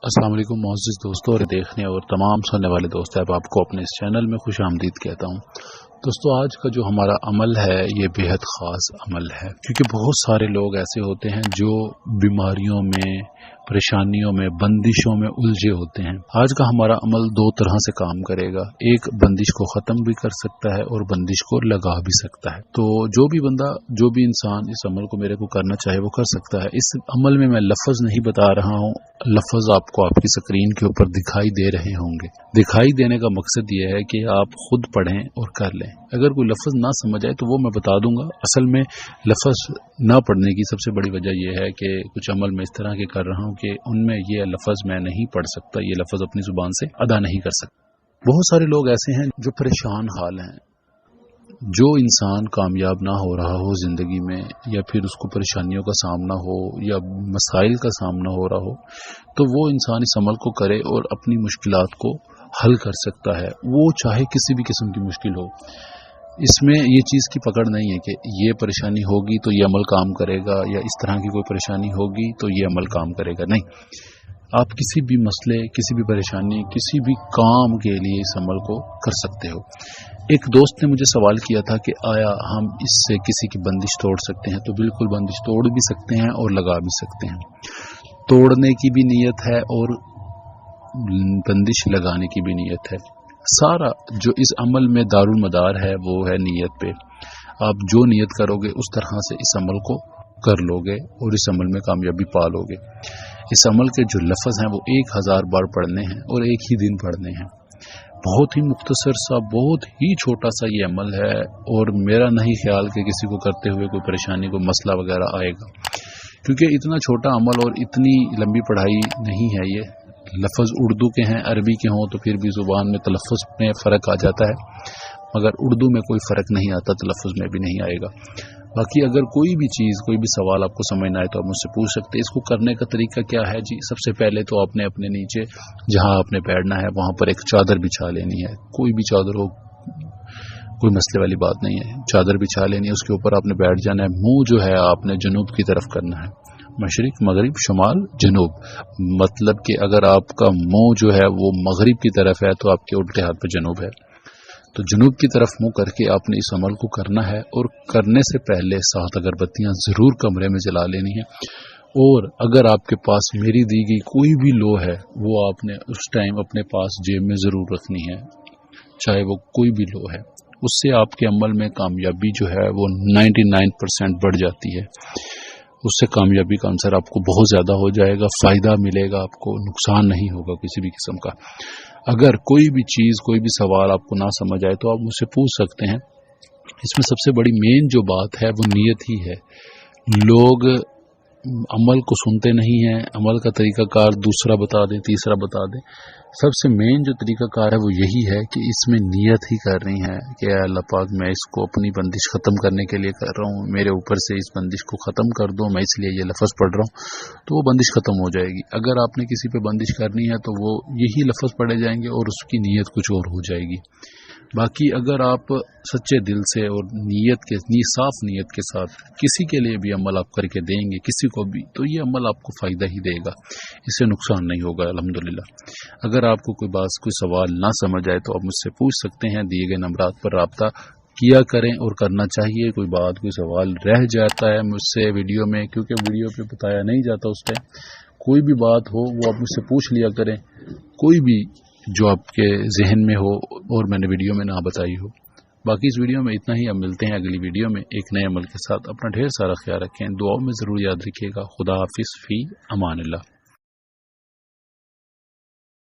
अस्सलाम वालेकुम मोअज़्ज़िज़ दोस्तों और देखने और तमाम सुनने वाले दोस्त, अब आपको अपने इस चैनल में खुश आमदीद कहता हूँ। दोस्तों, आज का जो हमारा अमल है ये बेहद ख़ास अमल है, क्योंकि बहुत सारे लोग ऐसे होते हैं जो बीमारियों में, परेशानियों में, बंदिशों में उलझे होते हैं। आज का हमारा अमल दो तरह से काम करेगा। एक बंदिश को ख़त्म भी कर सकता है और बंदिश को लगा भी सकता है। तो जो भी बंदा, जो भी इंसान इस अमल को मेरे को करना चाहे वो कर सकता है। इस अमल में मैं लफ्ज़ नहीं बता रहा हूँ, लफ्ज़ आपको आपकी स्क्रीन के ऊपर दिखाई दे रहे होंगे। दिखाई देने का मकसद ये है कि आप खुद पढ़ें और कर लें। अगर कोई लफ्ज़ ना समझ आए तो वो मैं बता दूंगा। असल में लफ्ज़ ना पढ़ने की सबसे बड़ी वजह यह है कि कुछ अमल मैं इस तरह के कर रहा हूँ कि उनमें ये लफ्ज़ मैं नहीं पढ़ सकता, ये लफ्ज़ अपनी ज़ुबान से अदा नहीं कर सकता। बहुत सारे लोग ऐसे हैं जो परेशान हाल हैं। जो इंसान कामयाब ना हो रहा हो ज़िंदगी में, या फिर उसको परेशानियों का सामना हो या मसाइल का सामना हो रहा हो, तो वो इंसान इस अमल को करे और अपनी मुश्किलात को हल कर सकता है, वो चाहे किसी भी किस्म की मुश्किल हो। इसमें ये चीज़ की पकड़ नहीं है कि ये परेशानी होगी तो ये अमल काम करेगा, या इस तरह की कोई परेशानी होगी तो ये अमल काम करेगा। नहीं, आप किसी भी मसले, किसी भी परेशानी, किसी भी काम के लिए इस अमल को कर सकते हो। एक दोस्त ने मुझे सवाल किया था कि आया हम इससे किसी की बंदिश तोड़ सकते हैं? तो बिल्कुल, बंदिश तोड़ भी सकते हैं और लगा भी सकते हैं। तोड़ने की भी नीयत है और बंदिश लगाने की भी नीयत है। सारा जो इस अमल में दारुल मदार है वो है नीयत पे। आप जो नीयत करोगे उस तरह से इस अमल को कर लोगे और इस अमल में कामयाबी पा लोगे। इस अमल के जो लफ्ज़ हैं वो 1000 बार पढ़ने हैं और एक ही दिन पढ़ने हैं। बहुत ही मुख्तसर सा, बहुत ही छोटा सा ये अमल है, और मेरा नहीं ख्याल कि किसी को करते हुए कोई परेशानी, कोई मसला वगैरह आएगा, क्योंकि इतना छोटा अमल और इतनी लंबी पढ़ाई नहीं है ये। लफ्ज़ उर्दू के हैं, अरबी के हों तो फिर भी ज़ुबान में तलफ़्फ़ुज़ में फ़र्क आ जाता है, मगर उर्दू में कोई फ़र्क नहीं आता, तलफ़्फ़ुज़ में भी नहीं आएगा। बाकी अगर कोई भी चीज़, कोई भी सवाल आपको समझ ना आए तो आप मुझसे पूछ सकते हैं। इसको करने का तरीका क्या है जी? सबसे पहले तो आपने अपने नीचे जहाँ आपने बैठना है वहाँ पर एक चादर बिछा लेनी है। कोई भी चादर हो, कोई मसले वाली बात नहीं है। चादर बिछा लेनी है, उसके ऊपर आपने बैठ जाना है। मुंह जो है आपने जनूब की तरफ करना है, मशरिक, मगरिब, शुमाल, जनूब। मतलब कि अगर आपका मुंह जो है वो मगरिब की तरफ है तो आपके उल्टे हाथ पर जनूब है। तो जनूब की तरफ मुंह करके आपने इस अमल को करना है, और करने से पहले 7 अगरबत्तियां ज़रूर कमरे में जला लेनी है। और अगर आपके पास मेरी दी गई कोई भी लो है वो आपने उस टाइम अपने पास जेब में ज़रूर रखनी है, चाहे वो कोई भी लो है। उससे आपके अमल में कामयाबी जो है वो 99% बढ़ जाती है। उससे कामयाबी का आंसर आपको बहुत ज़्यादा हो जाएगा, फ़ायदा मिलेगा, आपको नुकसान नहीं होगा किसी भी किस्म का। अगर कोई भी चीज़, कोई भी सवाल आपको ना समझ आए तो आप मुझसे पूछ सकते हैं। इसमें सबसे बड़ी मेन जो बात है वो नीयत ही है। लोग अमल को सुनते नहीं हैं, अमल का तरीक़ाकार दूसरा बता दें, तीसरा बता दें। सबसे मेन जो तरीक़ाकार है वो यही है कि इसमें नीयत ही करनी है कि अल्लाह पाक, मैं इसको अपनी बंदिश ख़त्म करने के लिए कर रहा हूँ, मेरे ऊपर से इस बंदिश को ख़त्म कर दो, मैं इसलिए ये लफ्ज़ पढ़ रहा हूँ, तो वो बंदिश ख़त्म हो जाएगी। अगर आपने किसी पे बंदिश करनी है तो वो यही लफ्ज़ पढ़े जाएंगे और उसकी नीयत कुछ और हो जाएगी। बाकी अगर आप सच्चे दिल से और साफ नीयत के साथ किसी के लिए भी अमल आप करके देंगे, किसी को भी, तो ये अमल आपको फ़ायदा ही देगा, इससे नुकसान नहीं होगा अल्हम्दुलिल्लाह। अगर आपको कोई सवाल ना समझ आए तो आप मुझसे पूछ सकते हैं। दिए गए नंबरात पर रब्ता किया करें और करना चाहिए। कोई बात, कोई सवाल रह जाता है मुझसे वीडियो में, क्योंकि वीडियो पे बताया नहीं जाता उस टाइम, कोई भी बात हो वो आप मुझसे पूछ लिया करें, कोई भी जो आपके जहन में हो और मैंने वीडियो में ना बताई हो। बाकी इस वीडियो में इतना ही। अब मिलते हैं अगली वीडियो में एक नए अमल के साथ। अपना ढेर सारा ख्याल रखें, दुआओं में ज़रूर याद रखिएगा। खुदा हाफिज़, फ़ी अमान अल्लाह।